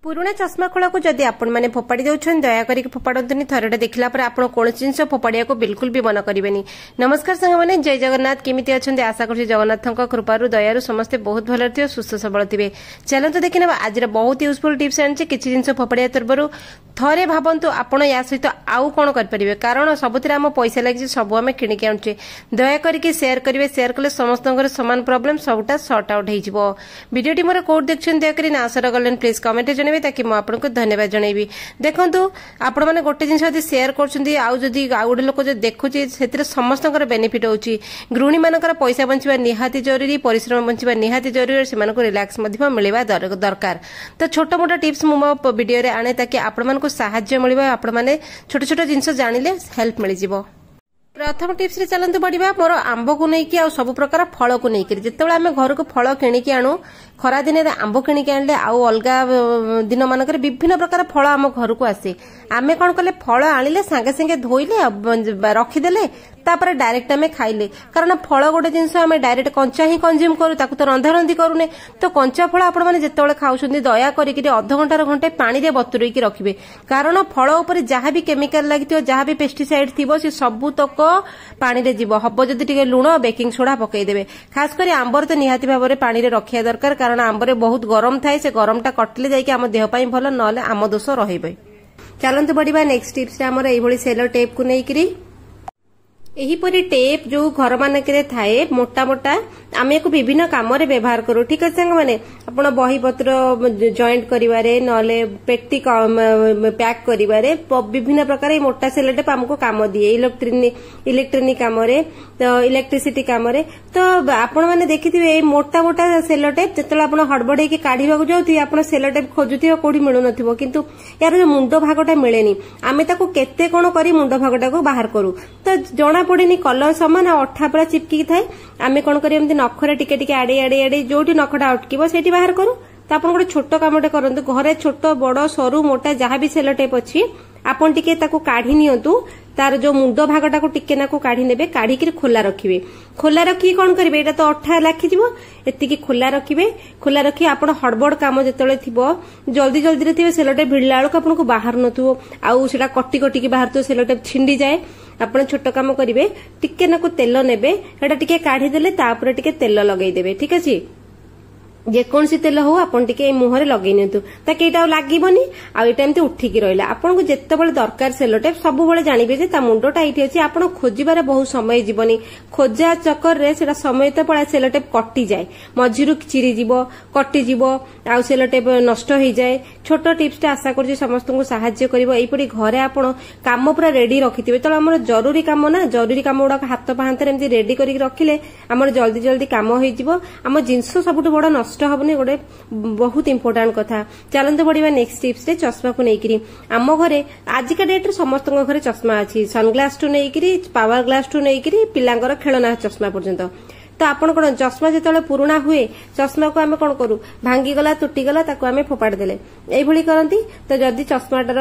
पुराना चश्मा खोला को जदि आपण मैंने फोपाड़ी दौरान दया करके फोपाड़तुनि थरटे देखला पर आपण कौन जिन फोपाड़िया को बिल्कुल भी मन करेंगे। नमस्कार सांग मैंने जय जगन्नाथ केमिति अच्छे आशा कर जगन्नाथ कृपारू दयारू समस्ते बहुत भल थे सुस्थ सबल थे। चलते देखने आज बहुत यूजफुल टिप्स आनी किसी जिन फोपाड़िया पूर्व थे भावतु आपड़ या सहित आउ कौन करेंगे कारण सबुतिर आम पैसा लगी सब आम किणिक आनुचे दया करके शेयर करेंगे शेयर कले समस्त सामान प्रोब्लेम सबटा सर्ट आउट हो। वीडियो मोर कोड देखते दयाकोरी ना आशा गलन प्लीज कमेंट जनइबे ताकि आपको धन्यवाद जनइबी। देखु आपण मैंने गोटे जिन शेयर कर लोक जो देखुची से समस्त बेनिफिट होची गृहिणी मानकर पैसा बंचवा निहाती जरूरी परिश्रम बंचवा निहाती जरूरी से रिलैक्स मिलवा दरकार। तो छोट मोट टिप्स मो वीडियो आने ताकि आपण साहाय्य मिल आपण मैंने छोट छोट जिनस जानिले हेल्प मिल जिवो। प्रथम टिप्स रे चलंतु बढ़िबा मोर आंब को नहीं आ सब प्रकार फल को नहीं जिते आम घर को फल किणिकी आणु खरा दिन आंब किणिकी आणले आउ अलगा दिन मानकर विभिन्न प्रकार फल आम घर को आसे आमे कौन कले फल आनिले सांगे सांगे धोइले रखिदेले तापर डायरेक्ट आमे खाइले कारण फल गोटे जिनस आमे डायरेक्ट कंचा ही कंज्यूम करू ताकू तो रंधा रंधी करूने। तो कंचा फल आपण माने जेतेबेले खाउछन्ती दया करिकि अध घंटा घंटे पानी रे बतुरैकी रखिबे कारण फल ऊपर जहाँ भी केमिकल लागिथिबो जहाँ भी पेस्टिसाइड थिबो से सबु तक पानी रे जीव हब जदि टिके लुण बेकिंग सोडा पकई देबे खास करी आंबर तो निहाती भाव में पानी रे रखिया दरकार कारण आंबर बहुत गरम थाए से गरमटा कटिले जाइके आम देह पई भल नले आम दोष रहिबे। चलंतु बढ़िबा नेक्स्ट टिप्स रे हमर एभली सेलो टेप को नेइकरी एहीपरी टेप जो घर मानकरे थाए मोटा मोटा आम एक विभिन्न काम रे व्यवहार करू। ठीक है सांग माने आपण बही पत्र जॉइंट करिवारे नले पेटी पैक करिवारे विभिन्न प्रकार मोटा सेलो टेप हमको काम दिए इलेक्ट्रॉनिक काम रे तो इलेक्ट्रिसिटी काम रे। तो आपण माने देखिथिबे मोटा मोटा सेलो टेप जेतले आपण हड़बड़े के काढिबा को जाउथि आपण सेलो टेप खोजुथिबो कोठी मिलु नथिबो किंतु यार जो मुंडो भागटा मिलेनी आमे ताको केते कोन करी मुंडो भागटा को बाहर करू तो जना पड़ेनी कलर समान अठा पूरा चिपकी थाए आमे कोन करी एमती नखरे टिके टिके आडे आडे आडे जोठी नखटा अटकीबो सेठी बाहर करू। तो आपण गोटे छोट कामटे करंतु घरे छोट बड़ सरू मोटा जहाँ भी सेलो टेप अच्छी आपण टिके ताको काढी नियंतु तार जो मुंड भागटा को टिके नाको काढी नेबे काढी खोला रखिबे खोला रखी कौन करेंगे एटा तो अठा लाखी जीवो एतिकी खोला रखिबे खोला रखी आपण हड़बड़ काम जेतेले थिबो जल्दी जल्दी रे थिबे सेलो टेप भिड़ला बेलको आपनको बाहर नथुबो आउ सेटा कटी कटी की बाहर तो सेलो टेप छिंडी जाए आपण छोट काम करेंगे टिके नाको तेल नेबे एटा टिके काढी देले तापर टिके तेल लगेई देबे। ठीक अछि जेकोसी तेल हो आपन टिके मुहरे लगे नियंतु ताकि एटा लागीबनी आ एटा एमती उठिकी रहला आपनको जेतेबेले दरकार सेलो टेप सब बेले जानिबे जे ता मुंडोटा एठी अछि आपण खोजिबारे बहुत समय जीवनी खोजा चक्कर रे सेटा समय तो पळा सेलो टेप कटि जाए मझिरु चिरी जीवो कटि जीवो आ सेलो टेप नष्ट हो जाए। छोट टिप्स टा आशा करछि समस्त को सहाय्य करिवो एपडी घरे आपण काम पूरा रेडी रखिथिबे तो हमर जरूरी काम ना जरूरी काम उडा हाथ पाहांतर एमती रेडी करिक रखिले हमर जल्दी जल्दी काम होई जीवो हम जिंस सबुठ बड़ नष्ट हबनी गोटे बहुत इंपोर्टेंट कथा। चलते बढ़िया नेक्स्ट टिप्स रे चश्मा को नेइकरी आम घरे आजिका डेट रे समस्त घरे चश्मा अच्छी सनग्लास टू नेइकरी पावर ग्लास टू नेइकरी पिलांकर खेलना चश्मा पर्यंत। तो आपण कोन चश्मा जेतले पुराना हुए चश्मा को आमे कोन करू भांगी गला टूटी गला ताको आमे फोपाड़ देले एई भली करंती। तो जदी चश्माटार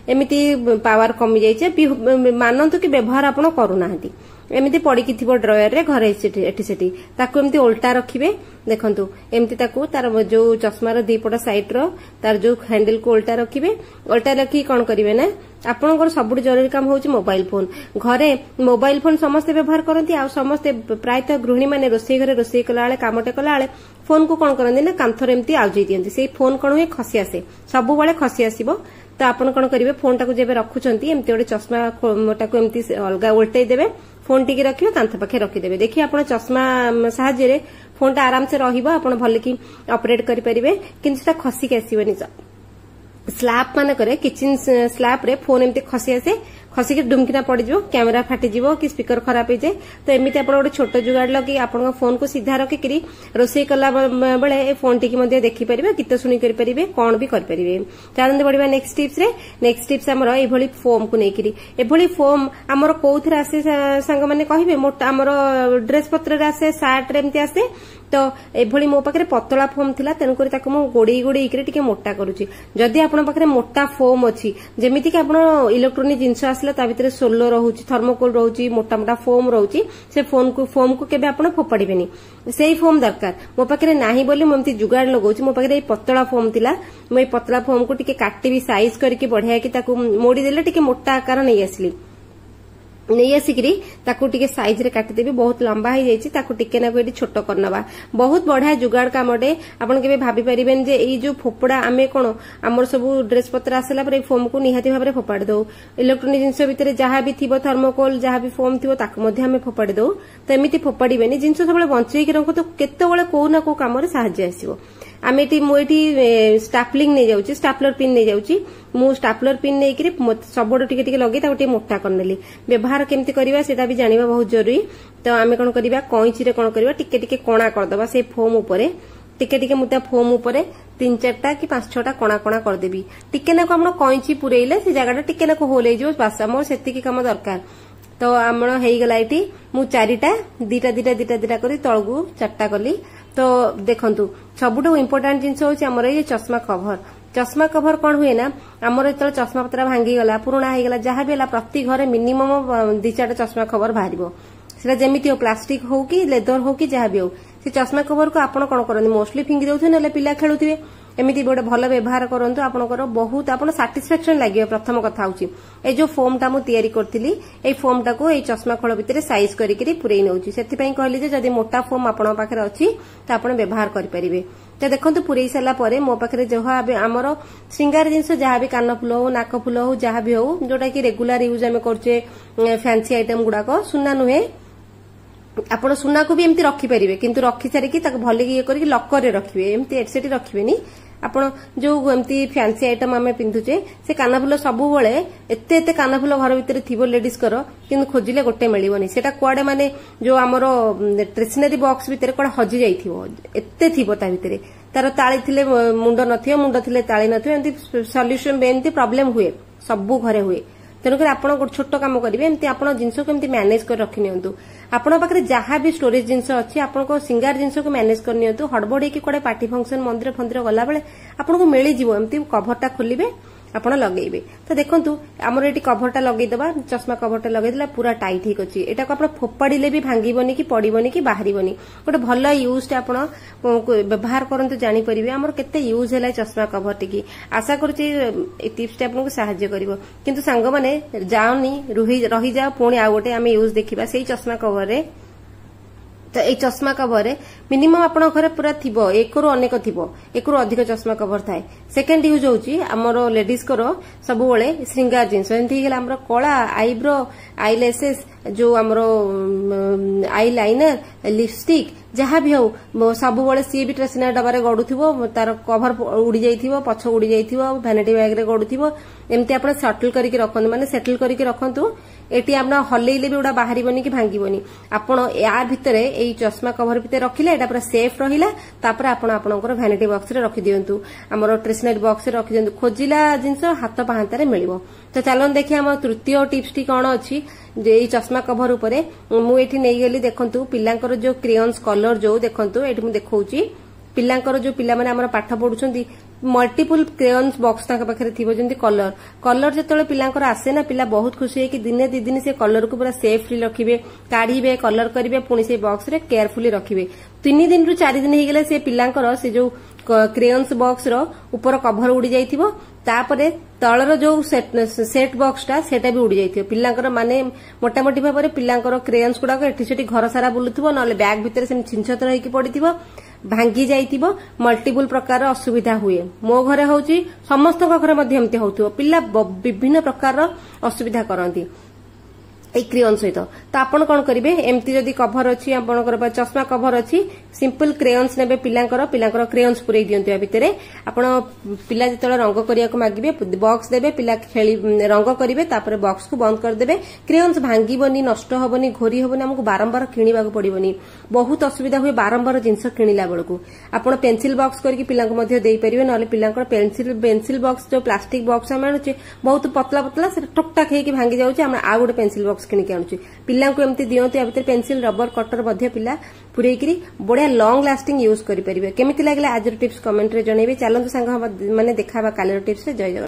एमिति पावर कमी जाइछे मानंतु कि व्यवहार आपण करू नाहंती एमती पड़की थी ड्रयर रे घरे एटी सेठी ताकू एमती उल्टा रखिबे देखंतु एमती ताकू तार जो चश्मार दीपट साइड रो तार जो हैंडल को उल्टा रखिबे उल्टा रखी कौन करिवे ना आपनकर सबुठ जरूरी काम होउची मोबाइल फोन घरे मोबाइल फोन समस्ते व्यवहार करंती आ समस्ते प्रायतः गृहिणी माने रोसई घरे रोसई कला बेले कामटे कला बेले फोन को कौन करंती ना कांथर एमती आउजई दियंती से फोन कौन हुए खसी आसे सब बेले खसी आसीबो। तो आपण कौन करेंगे फोन टाक जेबे रखुचंती एमती गोटे चश्मा टाक एमती अलगा उल्टई देबे फोन टिके रखिबे कांथ पाखे रखिदेबे देखिए आपण चश्मा साहाय्य रे फोन टा आराम से रहिबो आपण भल कि ऑपरेट करि परिबे किंतु सेटा खसी के आसीबनी स्लैब मान करे किचन स्लैब रे फोन एमती खसी आसे खसी के डुमकिना पड़ जाओ कैमेरा फाटी जीवो कि स्पीकर खराब हो जाए। तो एमती आप गोटे छोट जुगाड़ लगे आपण फोन को सीधा रखिकी रोसई कला बेले फोन टी देखिपारे गीत शुणी करेंगे कौन भी करेंगे। चलते बढ़िया नेक्स्ट टिप्स आमर ये फोम को लेकिन एभली फोम आमर कौन आसे सांग मैंने कहे मोटा आमर ड्रेस पत्र आसे सार्ट एमती आसे तो एभली मो पाखे पतला फोम थिला तेणुकर ताको मु गोड़े गोड़े टिके मोटा करूची जदि आपण पाखे मोटा फोम अच्छी जमीती कि आपण इलेक्ट्रोनिक जिनस आसला ता भितर सोलो रहउची थर्मोकोल रहउची मोटा मोटा फोम रहउची से फोम को केबे आपण फोपाड़िबेनी सेही फोम दरकार मो पाखरे नाही बोली मो एमती जुगाड़ लगाउची मो पाखरे पतला फोम थिला मो ए पतला फोम को टिके काटिबी साइज करके बढ़िया कि ताकू मोड़ी देले टिके मोटा आकार नहीं आसली नहीं आसिकी ताकू टिके साइज रे काटिदेबी बहुत लंबा हो जाइए ताकू टिके ना कोई छोट करनबा बहुत बढ़िया जुगाड़ कामटे आपन केबे भाबी परिबेन जे एई जो फोपड़ा आमे कोन हमर सब ड्रेस पत्र आसला पर फोम को निहाती भाबरे फोपाड़ दो इलेक्ट्रोनिक जिंस भितर जहाँ भी थिबो थर्मोकोल जहाँ भी फोम थिबो ताकू मध्ये आमे फोपाड़ी दो तो एमिति फोपाड़ीबेनी जिंस सबले बंचेई कि रखो तो केतेबेले को ना को काम रे सहाय्य आसीबो आमे एटी स्टापलिंग नहीं जाउची स्टापलर पिन नहीं जाउची मु स्टापलर पिन नहीं करी सबड़ टिके टिके लगे ताको टिके मोटा करनेली व्यवहार केमती करबा सेटा भी जानिबा बहुत जरूरी तो आमे कोन करबा कइची रे कोन करबा टिके टिके कोणा कर दबा से फोम ऊपर टिके टिके मुता फोम ऊपर 3-4टा कि 5-6टा कोणा कोणा कर देबी टिके ना को हमरो कइची पुरेइले से जगहटा टिके ना को होल हे जो बस हमर सेति की काम दरकार तो हमरो हेई गला एटी मु 4टा दीटा करी तळगु 4टा कली तो देखंतु सबुठो इम्पोर्टेंट जिंस होची हमर ये चश्मा कवर कौन हुए ना आमर जो चश्मा पत्रा भांगी गला पुराणा हो गला जहाँ भी प्रति घरे मिनिमम 2-4टा चश्मा कवर बाहर जमी हो प्लास्टिक हो कि लेदर हो कि जहाँ भी हो से चश्मा कवर को आप कौन करते मोस्टली फिंगी दौथे ना पिला खेलुवे एमती गोटे भल व्यवहार करंतु आपनकर बहुत आपन सैटिस्फैक्शन लागियो प्रथम कथा होची ए जो फोम टा मु तयारी करथिली ए फोम टा को ए चश्मा खोल भितर साइज करिकरी पुरई नउची सेति पई कहली जे जदी मोटा फोम आपन पाखरे अछि त आपन व्यवहार करि परिबे तो देखंतु पुरई सला परे मो पाखरे जहा हमर श्रृंगार जिंस जहा भी कान फुल हो नाक फुल हो जहा भी हो जोटा कि रेगुलर यूज हमें करछे फैंसी आइटम गुडा को सुना नुहे आपण सुना को भी एमती रखी परिबे किंतु रखी सारिकी ताक भले ये करके लॉकर रे रखिबे एमती एटसेटी रखिबेनी आपण जो एमती फैंसी आइटम आमे पिंधुचे से कानफुल सबु बळे एते एते कानफुल घर भितर थिबो लेडीज करो किंतु खोजिले गोटे मिलिबनी सेटा कुआडे माने जो हमरो ट्रेशनरी बॉक्स भितर कोड हजि जाइथिबो एते थिबो ता भितर तार ताळी थिले मुंड नथियो मुंड थिले ताळी नथियो एमती सॉल्यूशन एमती प्रॉब्लम हुए सबु घरे हुए तेणुकर आपण गोटे छोट काम करेंगे एमती आप जिनस को एमती मैनेज कर रखि नियंतु आपण पाखरे जहाँ भी स्टोरेज जिनस अच्छी आपण को सिंगार जिनस को मैनेज कर नियंतु हड़बड़ होकर कोड़े पार्टी फंक्शन मंदिर फंदिर गला बेले आपण को मिल जिवो एमती कभरटा खोलिबे आपण लगेइबे तो देखंतु हमर एटी कभरटा लगेइ दबा चश्मा कभरटा लगेइ दिला पूरा टाइट हिक अछि एटा को आपण फोपाडिले भी भांगीबनी कि पड़ीबनी कि बाहरीबनी गोटे भल यूज आपण व्यवहार करंतु जानि परिबे हमर केते यूज हैला चश्मा कभर टिकी आशा करछि ए टिप्स टा आपनको सहाय्य करिवो किंतु संग माने जाओनी रही जाओ पुणी आ गोटे आमे यूज देखिबा सेही चश्मा कभर रे तो ये चश्मा कवर मिनिमम आपण घरे पूरा थिबो एक रु अनेक थिबो एक रु अधिक चश्मा कवर थाए सेकेंड यूज होची हमर लेडीज को सब बेले श्रृंगार जिनस एमती गेला हमर कला आईब्रो आईलैसेस जो हमर आई लाइनर लिपस्टिक जहाँ भी हो सब बेले सी भी ट्रेशनरी डबारे गड़ुथिबो तार कवर उड़ी जाइथिबो पछ उड़ी जाइथिबो वैनिटी बैग रे गड़ुथिबो एमती आपण सेटल करके रखंतु माने सेटल करके रखंतु एटी आपण हल्लेइले भी उडा बाहरीबनी कि भांगीबनी आपण या भितरे एई चश्मा कवर भितर रखिले एटा पूरा सेफ रहिला तापर आपण आपनकर वैनिटी बॉक्स रे रखि दियंतु हमर ट्रेशनरी बॉक्स रे रखि दियंतु खोजिला जिंस हाथ पाहांतारे मिलिबो तो चलन देखिए हम तृतीय टिप्स टी कौन अच्छी जे चश्मा कवर उपरे मु एठी नै गेली देखंतु पिलांकर जो क्रेयन्स कलर जो देखंतु एठी मु देखौची पिलांकर जो पिला माने हमर पाठ पढुछंती मल्टीपल क्रेयन्स बॉक्स ताका पाखरे थिबो जेंति कलर जेतले पिलांकर आसे ना पिला बहुत खुशी है कि दिने दी दिन से कलर को पूरा सेफली रखिबे काढिबे कलर करिवे पुणी से बॉक्स रे केयरफुली रखिबे 3 दिन रु 4 दिन हे गेले से पिलांकर से जो क्रेयन्स बॉक्स रो ऊपर कवर उड़ी जाइथिबो तापरे तळर जो सेट बॉक्स टा सेटा भी उड़ी जाइथिबो पिलांकर माने मोटा मोटी भाबरे पिलांकर क्रेयन्स गुडा को एठी सेठी घर सारा बुलुथिबो नले बैग भितर से छिनछत रहिकी पडिथिबो भांगी जाइथिबो मल्टीपल प्रकार असुविधा हुए मो घरे होची समस्त घरे मध्ये एमती होथिबो पिला विभिन्न प्रकार असुविधा करंती ए क्रेयन सहित तो आपण कोन करिवे एमती जदी कवर अछि आपनकर चश्मा कवर अछि सिंपल क्रेयन्स नेबे पिलांकर क्रेयन्स पुरै दियंतु या भितरे आपण पिला जतले रंग करिया को मागिबे बॉक्स देबे पिला खेली रंग करिवे तापर बॉक्स को बंद कर देबे क्रेयन्स भांगीबनी नष्ट होबनी घोरी होबनी हमको बारंबार किनिबा को पड़िबनी बहुत असुविधा हुए बारंबार जिंस किनिला बेलकू आपण पेंसिल बॉक्स करके पिला को मध्ये देई परिबे नले पिलांकर पेंसिल बॉक्स जो प्लास्टिक बॉक्स हम आनुचे बहुत पतला पतला से टकटक हेकी भांगी जाउचे हम आ गोटे पेंसिल बॉक्स किनिके आनुचे पिला को एमती दियंतु या भितर पेंसिल रबर कटर मध्ये पिला पुरेकरी बढ़िया लॉन्ग लास्टिंग यूज करि परिबे केमिति लागला आज टिप्स कमेंट रे जणेबे चलंतु संग माने देखाबा कालर टिप्स रे जय जगन्नाथ।